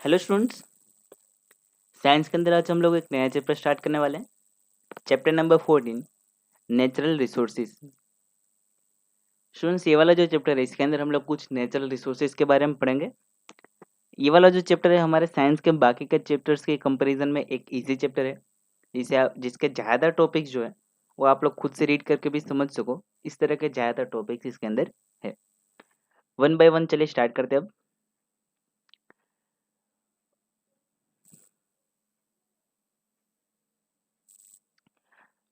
Hello students. Science के अंदर आज हम लोग एक नया चैप्टर स्टार्ट करने वाले हैं। Chapter number 14, natural resources. Students, ये वाला जो चैप्टर है इसके अंदर हम लोग कुछ नेचुरल रिसोर्सेज के बारे में पढ़ेंगे। ये वाला जो चैप्टर है हमारे साइंस के बाकी के चैप्टर्स के कंपैरिजन में एक इजी चैप्टर है, जिसके ज़्यादा टॉपिक्स जो है वो आप लोग खुद से रीड करके भी समझ सको। इस तरह के ज़्यादा टॉपिक्स इसके अंदर है। वन बाय वन चलिए स्टार्ट करते हैं अब।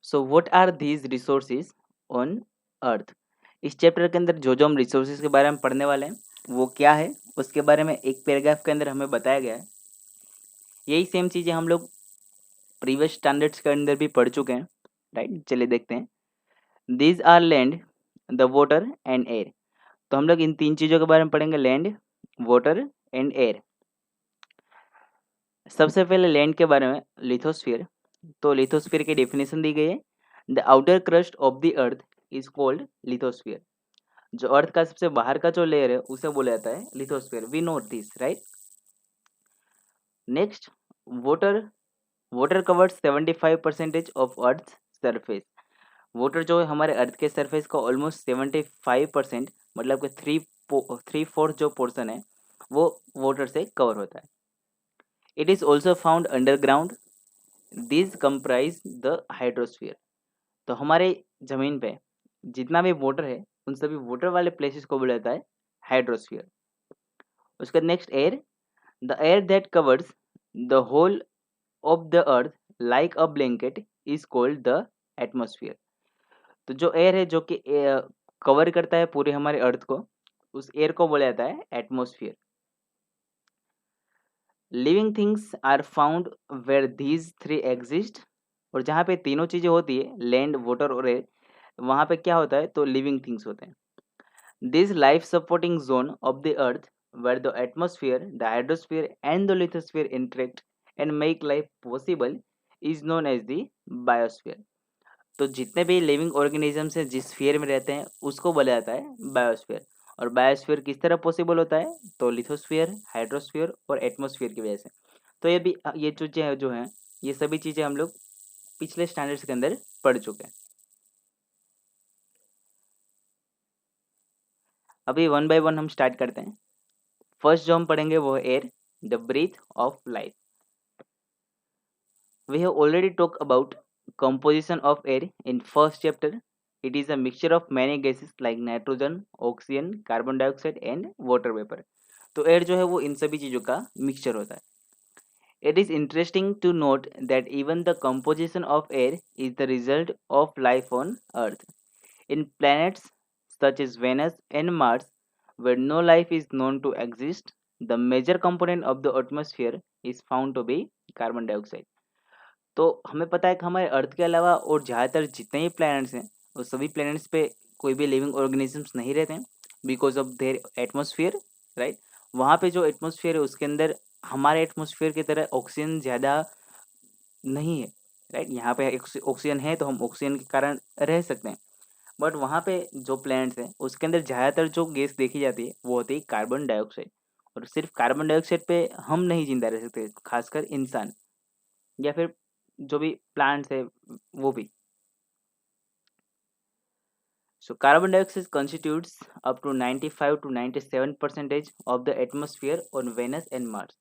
So what are these resources on earth. इस चैप्टर के अंदर जो हम रिसोर्सेज के बारे में पढ़ने वाले हैं वो क्या है, उसके बारे में एक पैराग्राफ के अंदर हमें बताया गया है। यही सेम चीज़ें हम लोग प्रीवियस स्टैंडर्ड्स के अंदर भी पढ़ चुके हैं, राइट। चलिए देखते हैं। These are land, the water and air. तो हम लोग इन तीन चीज़ों के बारे में पढ़ेंगे, लैंड, वाटर एंड एयर। सबसे पहले लैंड के बारे में, लिथोस्फीयर। तो लिथोस्फीयर की डेफिनेशन दी गई है, the outer crust of the earth is called lithosphere. जो अर्थ का सबसे बाहर का जो लेयर है उसे बोला जाता है lithosphere. We know this, right. Next, water. Water covers 75% of earth surface. Water जो है हमारे अर्थ के सरफेस का ऑलमोस्ट 75%, मतलब कि थ्री फोर्थ जो पोर्शन है वो वाटर से कवर होता है। It is also found underground. This comprise the hydrosphere. तो हमारे जमीन पे जितना भी वाटर है उन सभी वाटर वाले प्लेसेस को बोला जाता है हाइड्रोस्फीयर। उसका next, air. The air that covers the whole of the earth like a blanket is called the atmosphere. तो जो एयर है जो कि कवर करता है पूरे हमारे अर्थ को, उस एयर को बोला जाता है atmosphere. Living things are found where these three exist. और जहाँ पे तीनों चीज़ें होती है, लैंड, वाटर और एयर, वहाँ पे क्या होता है, तो लिविंग थिंग्स होते हैं। This life supporting zone of the earth where the atmosphere, the hydrosphere and the lithosphere interact and make life possible is known as the biosphere। तो जितने भी लिविंग ऑर्गेनिजम्स हैं जिस स्फीयर में रहते हैं उसको बोला जाता है बायोस्फीयर। और बायोस्फीयर किस तरह पॉसिबल होता है, तो लिथोस्फीयर, हाइड्रोस्फीयर और एटमोस्फीयर की वजह से। तो ये भी, ये चीज़ें जो हैं, ये सभी चीज़ें हम लोग पिछले स्टैंडर्ड्स के अंदर पढ़ चुके हैं। अभी वन बाय वन हम स्टार्ट करते हैं। फर्स्ट जो हम पढ़ेंगे वो है air, the breath of life. We have already talked about composition of air in first chapter. It is a mixture of many gases like nitrogen, oxygen, carbon dioxide and water vapor. तो air जो है वो इन सभी चीज़ों का mixture होता है। It is interesting to note that even the composition of air is the result of life on Earth. In planets such as Venus and Mars, where no life is known to exist, the major component of the atmosphere is found to be carbon dioxide. तो हमें पता है कि हमारे अर्थ के अलावा और ज़्यादातर जितने भी प्लैनेट्स हैं वो सभी प्लैनेट्स पे कोई भी लिविंग ऑर्गेनिजम्स नहीं रहते हैं, because of their atmosphere, right. वहाँ पे जो एटमॉस्फेयर है उसके अंदर हमारे एटमॉस्फेयर की तरह ऑक्सीजन ज़्यादा नहीं है, राइट। यहाँ पे ऑक्सीजन है तो हम ऑक्सीजन के कारण रह सकते हैं। बट वहाँ पे जो प्लैनेट्स हैं उसके अंदर ज़्यादातर जो गैस देखी जाती है वो होती है कार्बन डाइऑक्साइड। और सिर्फ कार्बन डाइऑक्साइड पे हम नहीं जिंदा रह सकते, खासकर इंसान या फिर जो भी प्लांट्स है वो भी। So carbon dioxide constitutes up to 95 to 97% of the atmosphere on Venus and Mars।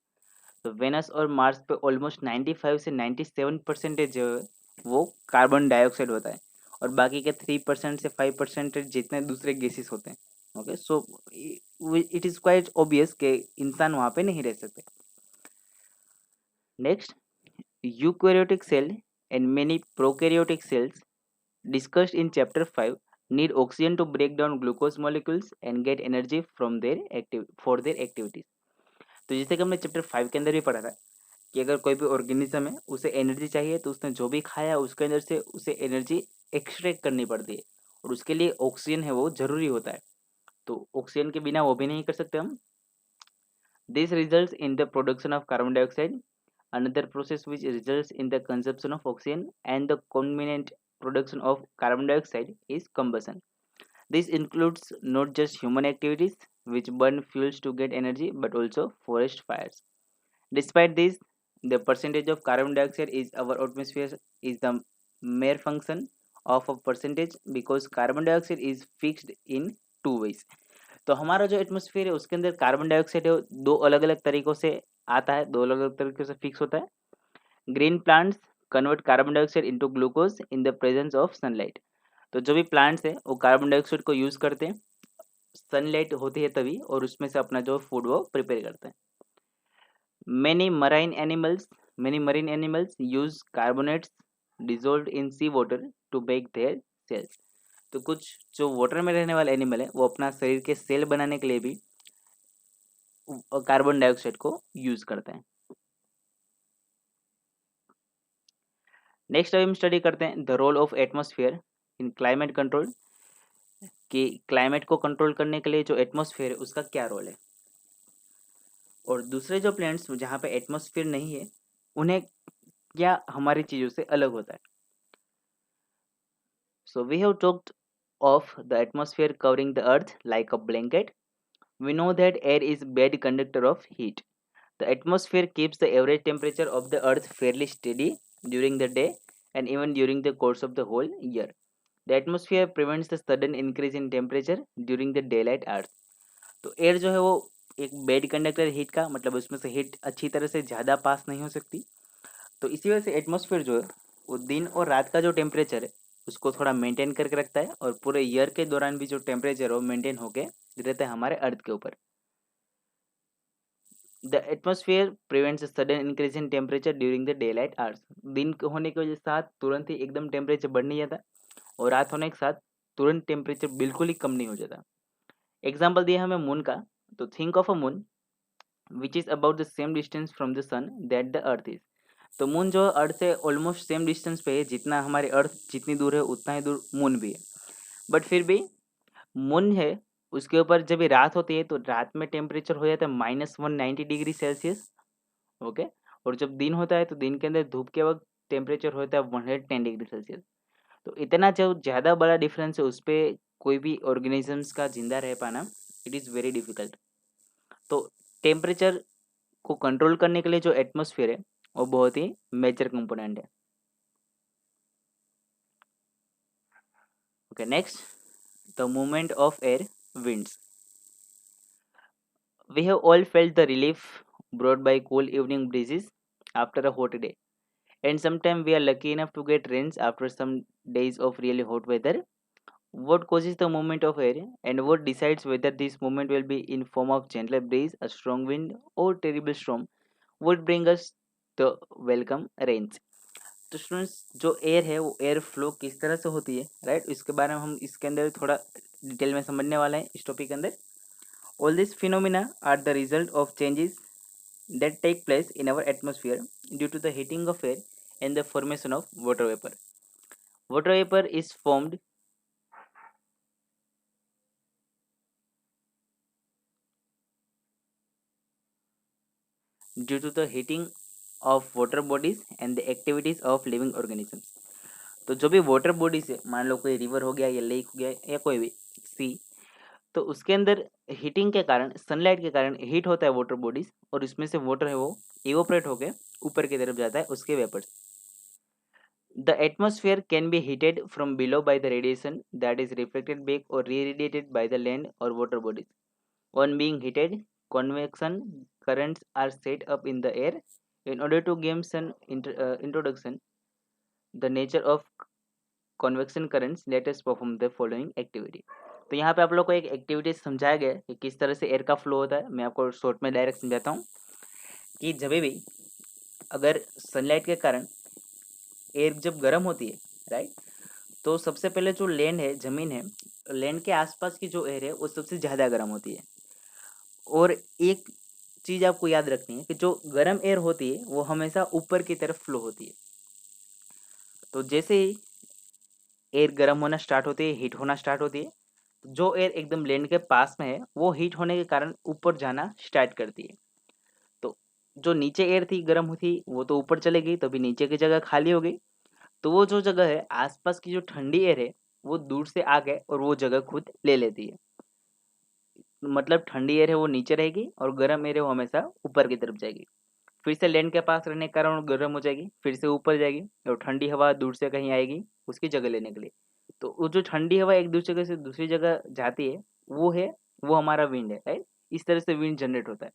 तो वेनस और मार्स पे ऑलमोस्ट 95 से 97% जो है वो कार्बन डाइऑक्साइड होता है। और बाकी के 3% से 5% जितने दूसरे गैसेस होते हैं। Okay, so it is quite obvious कि इंसान वहाँ पे नहीं रह सकते। Next, eukaryotic cell and many prokaryotic cells discussed in chapter 5 need oxygen to break down glucose molecules and get energy from for their activities। तो जैसे कि हमने चैप्टर 5 के अंदर भी पढ़ा था कि अगर कोई भी ऑर्गेनिज्म है उसे एनर्जी चाहिए तो उसने जो भी खाया उसके अंदर से उसे एनर्जी एक्सट्रैक्ट करनी पड़ती है, और उसके लिए ऑक्सीजन है वो ज़रूरी होता है। तो ऑक्सीजन के बिना वो भी नहीं कर सकते हम। This results in the production of carbon dioxide, another process which results in the consumption of oxygen, and the concomitant production of carbon dioxide is combustion. This includes not just human activities which burn fuels to get energy but also forest fires. Despite this, the percentage of carbon dioxide is our atmosphere is the mere function of a percentage because carbon dioxide is fixed in two ways. तो हमारा जो atmosphere है उसके अंदर carbon dioxide है दो अलग अलग तरीकों से आता है, दो अलग अलग तरीकों से फिक्स होता है। Green plants convert carbon dioxide into glucose in the presence of sunlight. तो जो भी प्लांट्स है वो कार्बन डाइऑक्साइड को यूज करते हैं, सनलाइट होती है तभी, और उसमें से अपना जो फूड वो प्रिपेयर करते हैं। Many marine animals, many marine animals use carbonates dissolved in sea water to make their cells। तो कुछ जो वाटर में रहने वाले एनिमल है वो अपना शरीर के सेल बनाने के लिए भी कार्बन डाइऑक्साइड को यूज करते हैं। नेक्स्ट हम स्टडी करते हैं the role of atmosphere in climate control, कि क्लाइमेट को कंट्रोल करने के लिए जो एटमॉस्फेयर है उसका क्या रोल है, और दूसरे जो प्लैनेट्स जहाँ पे एटमॉस्फेयर नहीं है उन्हें क्या हमारी चीज़ों से अलग होता है। So we have talked of the atmosphere covering the earth like a blanket. We know that air is bad conductor of heat. The atmosphere keeps the average temperature of the earth fairly steady during the day and even during the course of the whole year. The atmosphere prevents the sudden increase in temperature during the daylight hours. तो air जो है वो एक bad conductor heat का, मतलब उसमें से heat अच्छी तरह से ज़्यादा पास नहीं हो सकती। तो इसी वजह से एटमॉस्फेयर जो है वो दिन और रात का जो टेम्परेचर है उसको थोड़ा मेंटेन करके रखता है, और पूरे ईयर के दौरान भी जो टेम्परेचर है वो मेंटेन होके रहता है हमारे अर्थ के ऊपर। The atmosphere prevents sudden increase in temperature during the day light hours. दिन होने के वजह साथ तुरंत ही एकदम टेम्परेचर बढ़ नहीं जाता, और रात होने के साथ तुरंत टेम्परेचर बिल्कुल ही कम नहीं हो जाता। एग्जाम्पल दिया हमें मून का, तो think of a moon which is about the same distance from the sun that the earth is. तो मून जो अर्थ से ऑलमोस्ट सेम डिस्टेंस पे है, जितना हमारे अर्थ जितनी दूर है उतना ही दूर मून भी है। बट फिर भी मून है उसके ऊपर जब भी रात होती है तो रात में टेम्परेचर हो जाता है -190 डिग्री सेल्सियस। ओके, और जब दिन होता है तो दिन के अंदर धूप के वक्त टेम्परेचर होता है 110 डिग्री सेल्सियस। तो इतना जो ज़्यादा बड़ा डिफरेंस है उस पर कोई भी ऑर्गेनिजम्स का जिंदा रह पाना इट इज़ वेरी डिफिकल्ट। तो टेम्परेचर को कंट्रोल करने के लिए जो एटमॉस्फेयर है वो बहुत ही मेजर कंपोनेंट है। Okay, next the movement of air winds. We have all felt the relief brought by cool evening breezes after a hot day, and sometimes we are lucky enough to get rains after some days of really hot weather. What causes the movement of air, and what decides whether this movement will be in form of gentler breeze, a strong wind, or terrible storm? Would bring us the welcome rains. तो students जो air है वो air flow किस तरह से होती है, right, इसके बारे में हम इसके अंदर थोड़ा डिटेल में समझने वाले हैं इस टॉपिक के अंदर। All these phenomena are the result of changes that take place in our atmosphere due to the heating of air and the formation of water vapor. Water vapor is formed due to the heating of water bodies and the activities of living organisms. तो जो भी water bodies है, मान लो कोई river हो गया या lake हो गया या कोई भी सी, तो उसके अंदर हीटिंग के कारण, सनलाइट के कारण हीट होता है वाटर बॉडीज, और उसमें से वाटर है वो इवोपरेट होकर ऊपर की तरफ जाता है उसके vapours. The atmosphere can be heated from below by the radiation that is reflected back or re-radiated by the land or water bodies. On being heated, convection currents are set up in the air. In order to gain some introduction, the nature of convection currents, let us perform the following activity. तो यहाँ पे आप लोग को एक activity समझाया गया है कि किस तरह से एयर का फ्लो होता है। मैं आपको शॉर्ट में डायरेक्ट समझाता हूँ कि जब भी अगर सनलाइट के कारण एयर जब गर्म होती है, राइट, तो सबसे पहले जो लैंड है, ज़मीन है, लैंड के आसपास की जो एयर है वो सबसे ज़्यादा गर्म होती है। और एक चीज़ आपको याद रखनी है कि जो गर्म एयर होती है वो हमेशा ऊपर की तरफ फ्लो होती है। तो जैसे ही एयर गर्म होना स्टार्ट होती है, हीट होना स्टार्ट होती है, जो एयर एकदम लैंड के पास में है वो हीट होने के कारण ऊपर जाना स्टार्ट करती है। तो जो नीचे एयर थी गर्म हुई थी वो तो ऊपर चले गई, तभी नीचे की जगह खाली हो गई। तो वो जो जगह है आसपास की जो ठंडी एयर है वो दूर से आ गए और वो जगह खुद ले लेती है। मतलब ठंडी एयर है वो नीचे रहेगी और गर्म एयर है वो हमेशा ऊपर की तरफ जाएगी। फिर से लैंड के पास रहने के कारण वो गर्म हो जाएगी, फिर से ऊपर जाएगी और ठंडी हवा दूर से कहीं आएगी उसकी जगह लेने के लिए। तो वो जो ठंडी हवा एक दूसरी जगह से दूसरी जगह जाती है वो हमारा विंड है, राइट। इस तरह से विंड जनरेट होता है।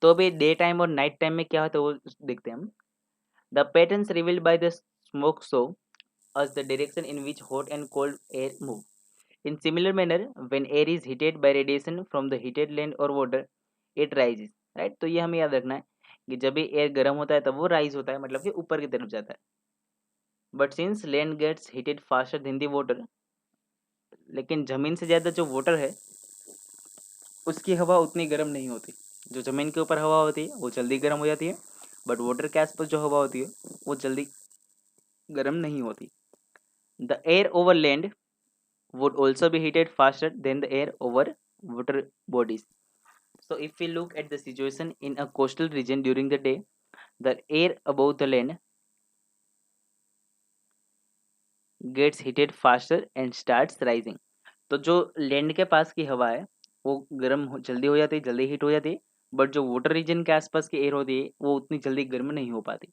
तो अभी डे टाइम और नाइट टाइम में क्या होता है वो देखते हैं हम। The patterns revealed by the smoke show us the direction in which hot and cold air move. In similar manner, when air is heated by radiation from the heated land or water, it rises, right। तो ये हमें याद रखना है कि जब भी air गर्म होता है तब वो राइज होता है, मतलब कि ऊपर की तरफ जाता है। But since land gets heated faster than the water, लेकिन जमीन से ज़्यादा जो वाटर है उसकी हवा उतनी गर्म नहीं होती। जो ज़मीन के ऊपर हवा होती है वो जल्दी गर्म हो जाती है, बट वाटर के आसपास जो हवा होती है वो जल्दी गर्म नहीं होती। The air over land would also be heated faster than the air over water bodies. So, if we look at the situation in a coastal region during the day, the air above the land gets heated faster and starts rising. तो जो land के पास की हवा है वो जल्दी हो जाती है, जल्दी हीट हो जाती है, बट जो वाटर रीजन के आसपास की एयर होती है वो उतनी जल्दी गर्म नहीं हो पाती।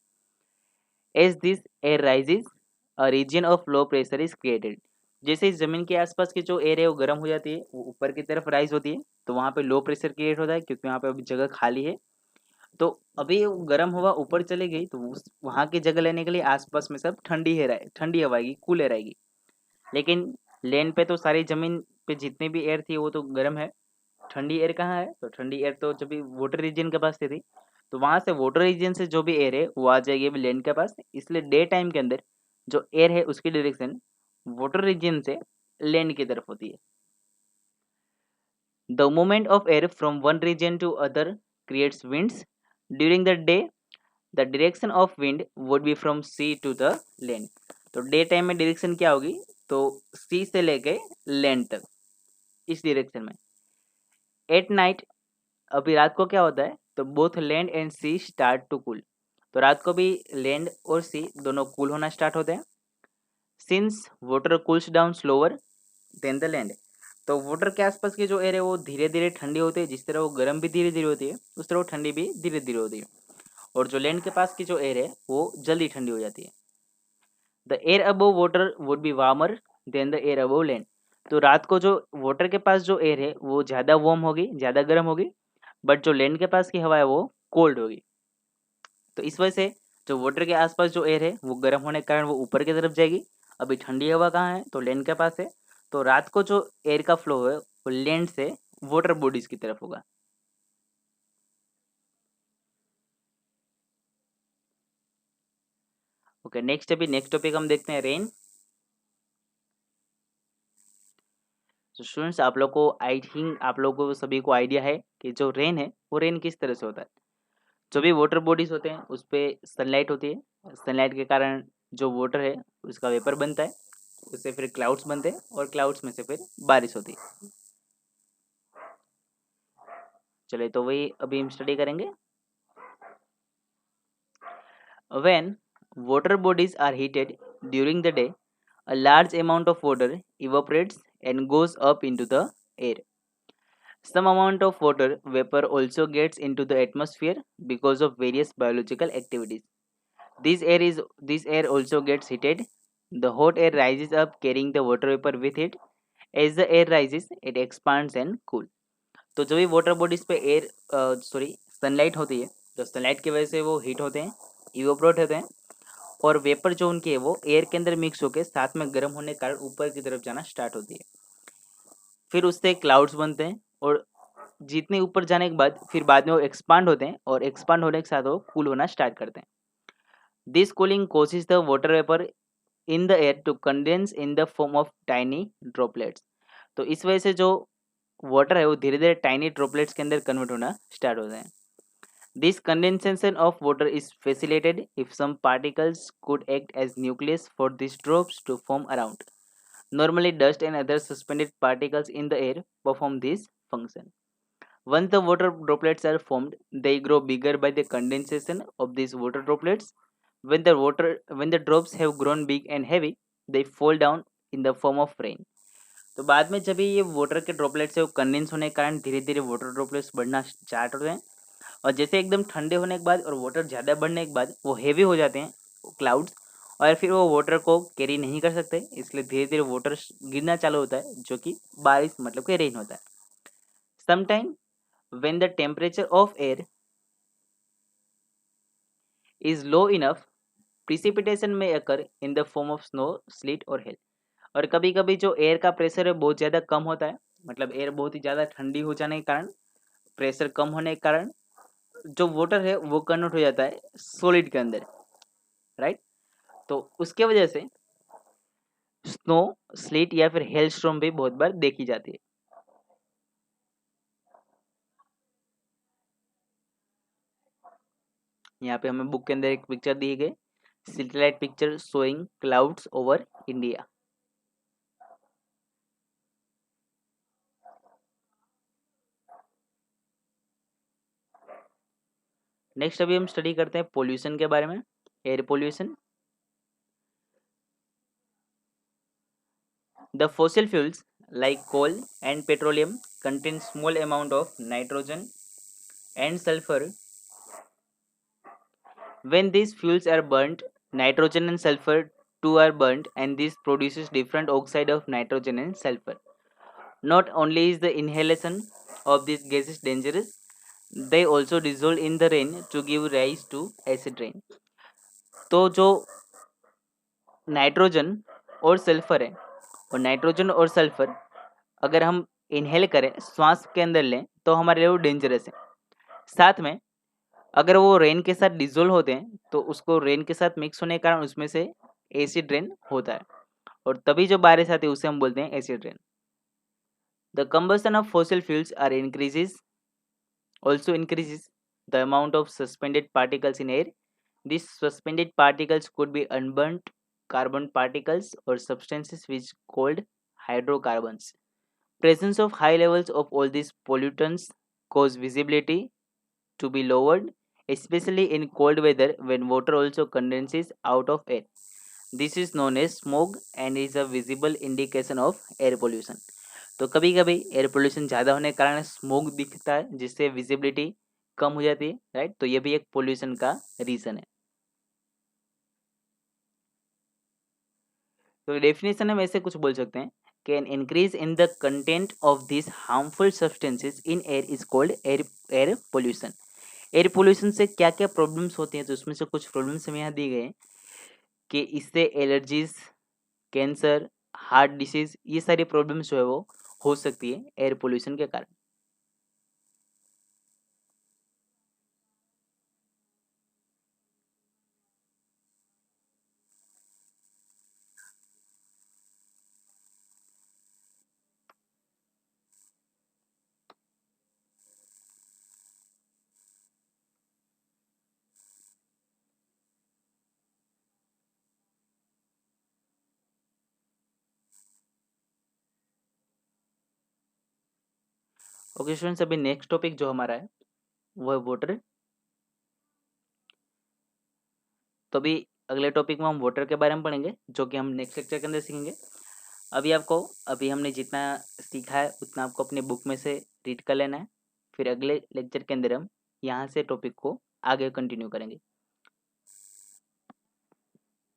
As this air rises, a region of low pressure is created. जैसे इस जमीन के आसपास की जो एयर है वो गर्म हो जाती है, वो ऊपर की तरफ राइज होती है, तो वहाँ पे लो प्रेशर क्रिएट होता है क्योंकि वहाँ पे अभी जगह खाली है। तो अभी वो गर्म हवा ऊपर चली गई तो वहाँ की जगह लेने के लिए आसपास में सब ठंडी हवा आएगी, कूल एयर आएगी। लेकिन लैंड पे तो सारी जमीन पे जितनी भी एयर थी वो तो गर्म है। ठंडी एयर कहाँ है? तो ठंडी एयर तो जब भी वाटर रीजन के पास थी, तो वहां से वाटर रीजन से जो भी एयर है वो आ जाएगी अभी लैंड के पास। इसलिए डे टाइम के अंदर जो एयर है उसकी डायरेक्शन वाटर रीजन से लैंड की तरफ होती है। The movement of air from one region to other creates winds. During the day the direction of wind would be from sea to the land. तो डे टाइम में direction क्या होगी? तो सी से लेके लैंड तक, इस डायरेक्शन में। एट नाइट, अभी रात को क्या होता है? तो both land and sea start to cool. तो रात को भी लैंड और सी दोनों कूल होना स्टार्ट होते हैं। Since water cools down slower then the land, तो वाटर के आसपास की जो एयर है वो धीरे धीरे ठंडी होती है। जिस तरह वो गर्म भी धीरे धीरे होती है उस तरह वो ठंडी भी धीरे धीरे होती है। और जो लैंड के पास की जो एयर है वो जल्दी ठंडी हो जाती है। The air above water would be warmer than the air above land. तो रात को जो वाटर के पास जो एयर है वो ज़्यादा वार्म होगी, ज़्यादा गर्म होगी, बट जो लैंड के पास की हवा है वो कोल्ड होगी। तो इस वजह से जो वाटर के आसपास जो एयर है वो गर्म होने के कारण वो ऊपर की तरफ जाएगी। अभी ठंडी हवा कहाँ है? तो लैंड के पास है। तो रात को जो एयर का फ्लो है वो लैंड से वाटर बॉडीज की तरफ होगा। ओके, नेक्स्ट टॉपिक हम देखते हैं रेन। तो स्टूडेंट्स, आप लोग को आई थिंक आप लोगों को सभी को आइडिया है कि जो रेन है वो रेन किस तरह से होता है। जो भी वाटर बॉडीज होते हैं उस पर सनलाइट होती है, सनलाइट के कारण जो वाटर है उसका वेपर बनता है, उससे फिर क्लाउड्स बनते हैं और क्लाउड्स में से फिर बारिश होती है। चलिए, तो वही अभी हम स्टडी करेंगे। When water bodies are heated during the day, a large amount of water evaporates and goes up into the air. Some amount of water vapor also gets into the atmosphere because of various biological activities. This air also gets heated. The hot air rises up carrying the water vapor with it. As the air rises, it expands and cools. तो जो भी water bodies पे air sunlight होती है, तो sunlight की वजह से वो हीट होते हैं, इवोपरेट होते हैं, और वेपर जो उनकी है वो एयर के अंदर मिक्स होकर साथ में गर्म होने के कारण ऊपर की तरफ जाना स्टार्ट होती है। फिर उससे क्लाउड्स बनते हैं और जितने ऊपर जाने के बाद फिर बाद में वो एक्सपांड होते हैं और एक्सपांड होने के साथ वो कूल होना स्टार्ट करते हैं। This cooling causes the water vapour in the air to condense in the form of tiny droplets. तो इस वजह से जो वाटर है वो धीरे धीरे टाइनी ड्रॉपलेट्स के अंदर कन्वर्ट होना स्टार्ट होते हैं। This condensation of water is facilitated if some particles could act as nucleus for these drops to form around. Normally, dust and other suspended particles in the air perform this function. Once the water droplets are formed, they grow bigger by the condensation of these water droplets. When the drops have grown big and heavy, they fall down in the form of rain. तो बाद में जब ये water के droplets है वो condense होने के कारण धीरे धीरे वाटर ड्रॉपलेट्स बढ़ना स्टार्ट होते हैं और जैसे एकदम ठंडे होने के बाद और वाटर ज़्यादा बढ़ने के बाद वो हेवी हो जाते हैं क्लाउड्स, और फिर वो वाटर को कैरी नहीं कर सकते, इसलिए धीरे धीरे वाटर गिरना चालू होता है, जो कि बारिश मतलब कि रेन होता है। Sometime when the temperature of air is low enough, precipitation may occur in the form of snow, sleet और हेल। और कभी कभी जो एयर का प्रेशर है बहुत ज़्यादा कम होता है, मतलब एयर बहुत ही ज़्यादा ठंडी हो जाने के कारण, प्रेशर कम होने के कारण जो वाटर है वो कन्वर्ट हो जाता है सॉलिड के अंदर, राइट। तो उसके वजह से स्नो, स्लीट या फिर हेल स्टॉर्म भी बहुत बार देखी जाती है। यहाँ पे हमें बुक के अंदर एक पिक्चर दी गई, satellite picture showing clouds over India. Next अभी हम स्टडी करते हैं पोल्यूशन के बारे में, air pollution. The fossil fuels like coal and petroleum contain small amount of nitrogen and sulfur. When these fuels are burnt, nitrogen and sulfur too are burnt, and this produces different oxide of nitrogen and sulfur. Not only is the inhalation of these gases dangerous, they also dissolve in the rain to give rise to acid rain. तो जो nitrogen और sulphur है, और nitrogen और sulphur अगर हम inhale करें, श्वास के अंदर लें, तो हमारे लिए वो डेंजरस है। साथ में अगर वो रेन के साथ डिजोल्व होते हैं, तो उसको रेन के साथ मिक्स होने के कारण उसमें से एसिड रेन होता है, और तभी जो बारिश आती है उसे हम बोलते हैं acid rain. The combustion of fossil fuels are increases also increases the amount of suspended particles in air. These suspended particles could be unburnt carbon particles or substances which called hydrocarbons. Presence of high levels of all these pollutants cause visibility to be lowered, especially in cold weather when water also condenses out of air. This is known as smog and is a visible indication of air pollution. तो कभी कभी air pollution ज़्यादा होने के कारण smoke दिखता है, जिससे विजिबिलिटी कम हो जाती है, राइट। तो ये भी एक पोल्यूशन का रीज़न है। तो डेफिनेशन हम ऐसे कुछ बोल सकते हैं कि an increase in the content of this harmful substances in air is called air pollution. Air pollution से क्या क्या प्रॉब्लम्स होती हैं, तो उसमें से कुछ प्रॉब्लम्स हमें यहाँ दी गए हैं कि इससे एलर्जीज, कैंसर, हार्ट डिसीज, ये सारी प्रॉब्लम्स जो है वो हो सकती है एयर पोल्यूशन के कारण। ओके स्टूडेंट्स, अभी नेक्स्ट टॉपिक जो हमारा है वो है वाटर। तो अभी अगले टॉपिक में हम वाटर के बारे में पढ़ेंगे, जो कि हम नेक्स्ट लेक्चर के अंदर सीखेंगे। अभी हमने जितना सीखा है उतना आपको अपने बुक में से रीड कर लेना है, फिर अगले लेक्चर के अंदर हम यहाँ से टॉपिक को आगे कंटिन्यू करेंगे।